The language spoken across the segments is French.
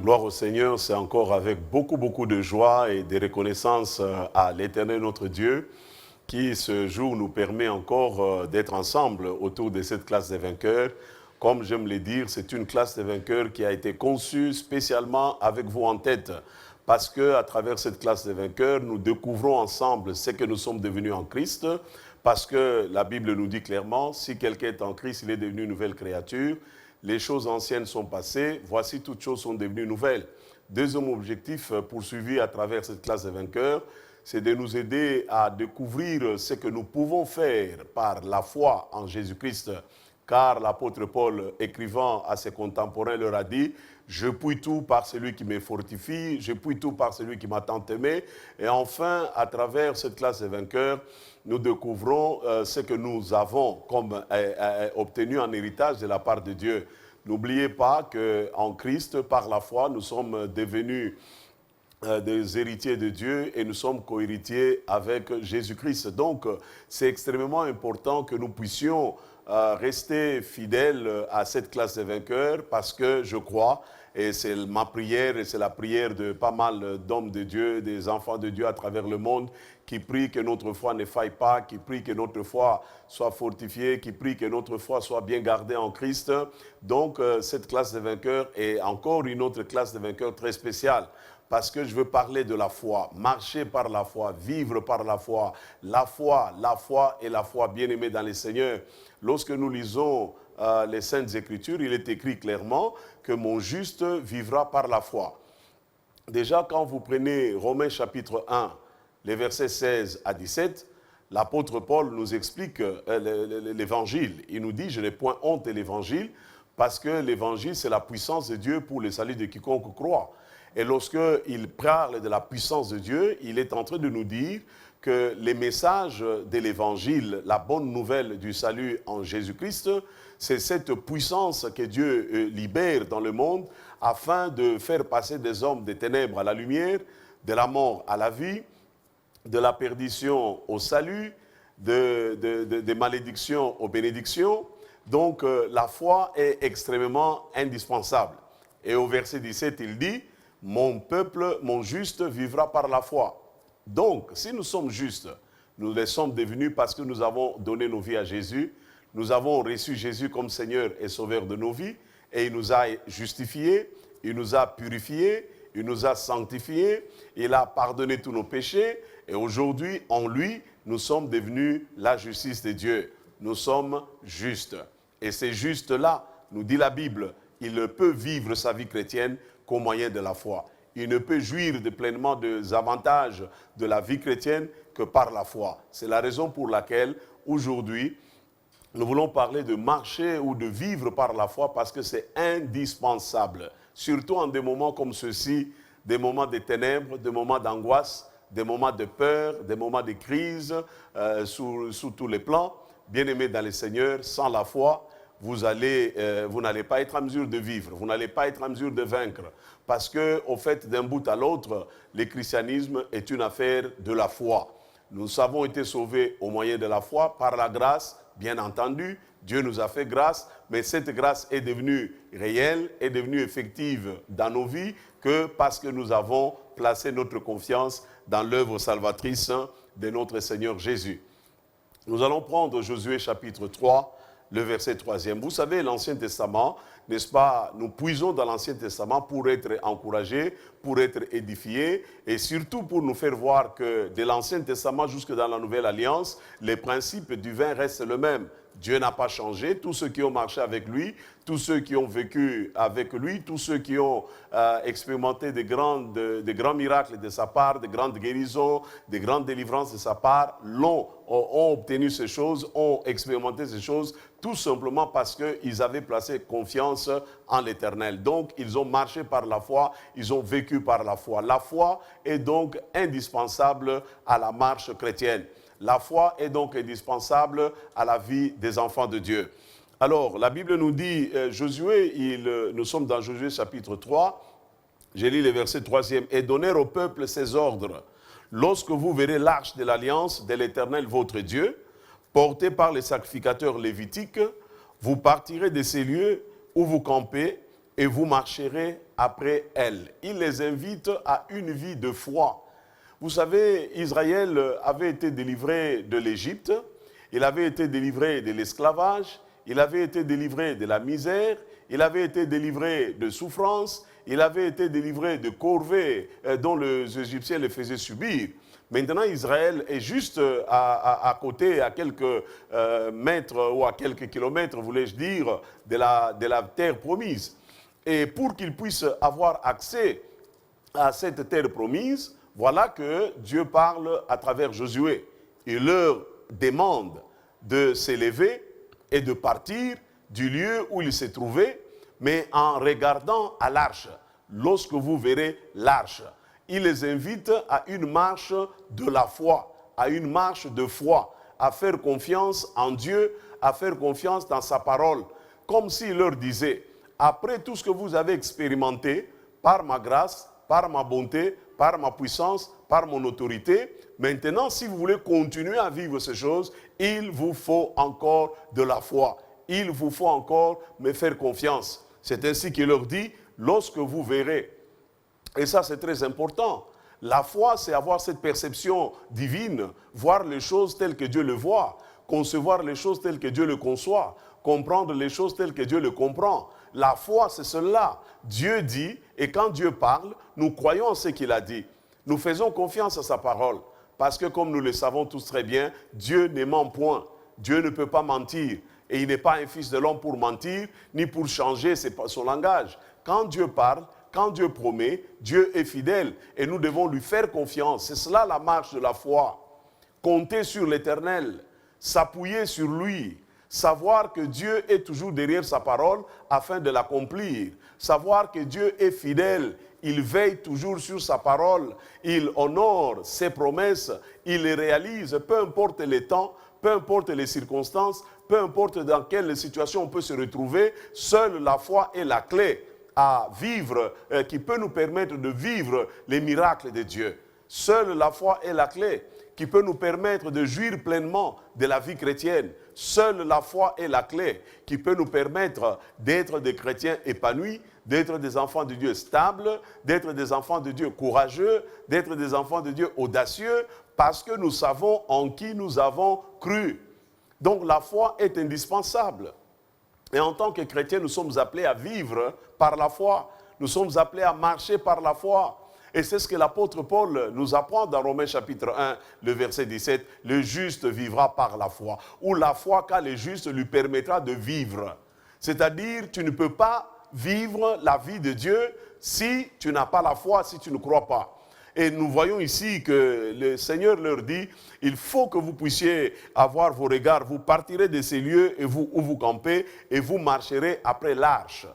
Gloire au Seigneur, c'est encore avec beaucoup de joie et de reconnaissance à l'Éternel notre Dieu qui ce jour nous permet encore d'être ensemble autour de cette classe des vainqueurs. Comme j'aime le dire, c'est une classe des vainqueurs qui a été conçue spécialement avec vous en tête. Parce qu'à travers cette classe des vainqueurs, nous découvrons ensemble ce que nous sommes devenus en Christ. Parce que la Bible nous dit clairement, si quelqu'un est en Christ, il est devenu une nouvelle créature. Les choses anciennes sont passées, voici toutes choses sont devenues nouvelles. Deuxième objectif poursuivi à travers cette classe des vainqueurs, c'est de nous aider à découvrir ce que nous pouvons faire par la foi en Jésus-Christ. Car l'apôtre Paul, écrivant à ses contemporains, leur a dit « Je puis tout par celui qui me fortifie, je puis tout par celui qui m'a tant aimé. » Et enfin, à travers cette classe des vainqueurs, nous découvrons ce que nous avons comme obtenu en héritage de la part de Dieu. N'oubliez pas qu'en Christ, par la foi, nous sommes devenus des héritiers de Dieu et nous sommes co-héritiers avec Jésus-Christ. Donc, c'est extrêmement important que nous puissions rester fidèles à cette classe des vainqueurs parce que je crois, et c'est ma prière et c'est la prière de pas mal d'hommes de Dieu, des enfants de Dieu à travers le monde, qui prient que notre foi ne faille pas, qui prient que notre foi soit fortifiée, qui prient que notre foi soit bien gardée en Christ. Donc, cette classe des vainqueurs est encore une autre classe de vainqueurs très spéciale. Parce que je veux parler de la foi, marcher par la foi, vivre par la foi et la foi, bien-aimés dans le Seigneur. Lorsque nous lisons les Saintes Écritures, il est écrit clairement que mon juste vivra par la foi. Déjà, quand vous prenez Romains chapitre 1, les versets 16 à 17, l'apôtre Paul nous explique l'évangile. Il nous dit, je n'ai point honte de l'évangile, parce que l'évangile, c'est la puissance de Dieu pour le salut de quiconque croit. Et lorsqu'il parle de la puissance de Dieu, il est en train de nous dire que les messages de l'évangile, la bonne nouvelle du salut en Jésus-Christ, c'est cette puissance que Dieu libère dans le monde afin de faire passer des hommes des ténèbres à la lumière, de la mort à la vie, de la perdition au salut, des malédictions aux bénédictions. Donc la foi est extrêmement indispensable. Et au verset 17, il dit « Mon peuple, mon juste, vivra par la foi ». Donc, si nous sommes justes, nous le sommes devenus parce que nous avons donné nos vies à Jésus, nous avons reçu Jésus comme Seigneur et Sauveur de nos vies, et il nous a justifiés, il nous a purifiés, il nous a sanctifiés, il a pardonné tous nos péchés, et aujourd'hui, en lui, nous sommes devenus la justice de Dieu. Nous sommes justes. Et ces justes-là, nous dit la Bible, il ne peut vivre sa vie chrétienne qu'au moyen de la foi. Il ne peut jouir pleinement des avantages de la vie chrétienne que par la foi. C'est la raison pour laquelle, aujourd'hui, nous voulons parler de marcher ou de vivre par la foi parce que c'est indispensable. Surtout en des moments comme ceux-ci, des moments de ténèbres, des moments d'angoisse, des moments de peur, des moments de crise sous tous les plans. Bien-aimés dans le Seigneur, sans la foi, vous n'allez pas être en mesure de vivre, vous n'allez pas être en mesure de vaincre. Parce qu'au fait, d'un bout à l'autre, le christianisme est une affaire de la foi. Nous avons été sauvés au moyen de la foi, par la grâce, bien entendu. Dieu nous a fait grâce, mais cette grâce est devenue réelle, est devenue effective dans nos vies que parce que nous avons placé notre confiance dans l'œuvre salvatrice de notre Seigneur Jésus. Nous allons prendre Josué chapitre 3, le verset 3e. Vous savez, l'Ancien Testament, n'est-ce pas, nous puisons dans l'Ancien Testament pour être encouragés, pour être édifiés, et surtout pour nous faire voir que de l'Ancien Testament jusque dans la Nouvelle Alliance, les principes du vin restent les mêmes. Dieu n'a pas changé, tous ceux qui ont marché avec lui, tous ceux qui ont vécu avec lui, tous ceux qui ont expérimenté des grands miracles de sa part, de grandes guérisons, de grandes délivrances de sa part, ont obtenu ces choses, ont expérimenté ces choses, tout simplement parce qu'ils avaient placé confiance en l'Éternel. Donc, ils ont marché par la foi, ils ont vécu par la foi. La foi est donc indispensable à la marche chrétienne. La foi est donc indispensable à la vie des enfants de Dieu. Alors, la Bible nous dit, Josué, nous sommes dans Josué chapitre 3, j'ai lu le verset 3e, « Et donner au peuple ses ordres, lorsque vous verrez l'arche de l'alliance de l'Éternel votre Dieu, portée par les sacrificateurs lévitiques, vous partirez de ces lieux où vous campez, et vous marcherez après elle. Il les invite à une vie de foi. Vous savez, Israël avait été délivré de l'Égypte, il avait été délivré de l'esclavage, il avait été délivré de la misère, il avait été délivré de souffrance, il avait été délivré de corvées dont les Égyptiens les faisaient subir. Maintenant, Israël est juste à côté, à quelques mètres ou à quelques kilomètres, voulais-je dire, de la terre promise. Et pour qu'ils puissent avoir accès à cette terre promise, voilà que Dieu parle à travers Josué. Il leur demande de s'élever et de partir du lieu où ils se trouvaient, mais en regardant à l'arche. Lorsque vous verrez l'arche, il les invite à une marche de la foi, à une marche de foi, à faire confiance en Dieu, à faire confiance dans sa parole. Comme s'il leur disait, après tout ce que vous avez expérimenté, par ma grâce, par ma bonté, par ma puissance, par mon autorité, maintenant, si vous voulez continuer à vivre ces choses, il vous faut encore de la foi. Il vous faut encore me faire confiance. C'est ainsi qu'il leur dit, lorsque vous verrez, et ça c'est très important, la foi c'est avoir cette perception divine, voir les choses telles que Dieu le voit, concevoir les choses telles que Dieu le conçoit, comprendre les choses telles que Dieu le comprend. La foi c'est cela. Dieu dit, et quand Dieu parle, nous croyons en ce qu'il a dit. Nous faisons confiance à sa parole, parce que comme nous le savons tous très bien, Dieu ne ment point. Dieu ne peut pas mentir. Et il n'est pas un fils de l'homme pour mentir, ni pour changer son langage. Quand Dieu parle, quand Dieu promet, Dieu est fidèle. Et nous devons lui faire confiance. C'est cela la marche de la foi. Compter sur l'Éternel, s'appuyer sur lui, savoir que Dieu est toujours derrière sa parole afin de l'accomplir. Savoir que Dieu est fidèle, il veille toujours sur sa parole, il honore ses promesses, il les réalise, peu importe les temps, peu importe les circonstances, peu importe dans quelle situation on peut se retrouver, seule la foi est la clé à vivre, qui peut nous permettre de vivre les miracles de Dieu. Seule la foi est la clé qui peut nous permettre de jouir pleinement de la vie chrétienne. Seule la foi est la clé qui peut nous permettre d'être des chrétiens épanouis, d'être des enfants de Dieu stables, d'être des enfants de Dieu courageux, d'être des enfants de Dieu audacieux, parce que nous savons en qui nous avons cru. Donc la foi est indispensable. Et en tant que chrétiens, nous sommes appelés à vivre par la foi. Nous sommes appelés à marcher par la foi. Et c'est ce que l'apôtre Paul nous apprend dans Romains chapitre 1, le verset 17. Le juste vivra par la foi. Ou la foi qu'a le juste lui permettra de vivre. C'est-à-dire, tu ne peux pas vivre la vie de Dieu si tu n'as pas la foi, si tu ne crois pas. Et nous voyons ici que le Seigneur leur dit, il faut que vous puissiez avoir vos regards, vous partirez de ces lieux et où vous campez et vous marcherez après l'arche.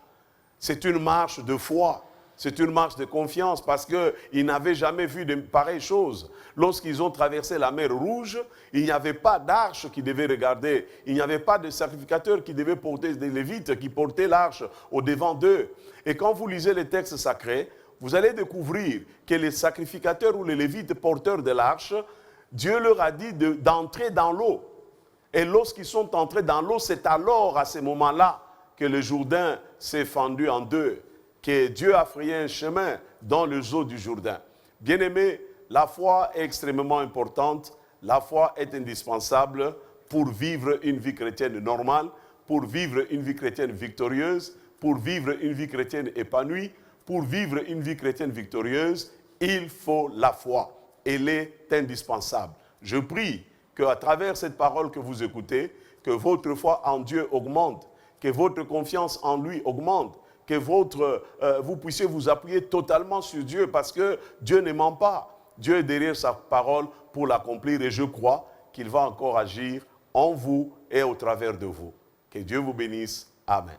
C'est une marche de foi, c'est une marche de confiance parce qu'ils n'avaient jamais vu de pareilles choses. Lorsqu'ils ont traversé la mer Rouge, il n'y avait pas d'arche qui devait regarder, il n'y avait pas de sacrificateur qui devait porter, des Lévites qui portaient l'arche au devant d'eux. Et quand vous lisez les textes sacrés, vous allez découvrir que les sacrificateurs ou les Lévites porteurs de l'arche, Dieu leur a dit d'entrer dans l'eau. Et lorsqu'ils sont entrés dans l'eau, c'est alors, à ce moment-là, que le Jourdain s'est fendu en deux, que Dieu a frayé un chemin dans les eaux du Jourdain. Bien-aimés, la foi est extrêmement importante, la foi est indispensable pour vivre une vie chrétienne normale, pour vivre une vie chrétienne victorieuse, pour vivre une vie chrétienne épanouie. Pour vivre une vie chrétienne victorieuse, il faut la foi. Elle est indispensable. Je prie qu'à travers cette parole que vous écoutez, que votre foi en Dieu augmente, que votre confiance en lui augmente, que vous puissiez vous appuyer totalement sur Dieu parce que Dieu ne ment pas. Dieu est derrière sa parole pour l'accomplir et je crois qu'il va encore agir en vous et au travers de vous. Que Dieu vous bénisse. Amen.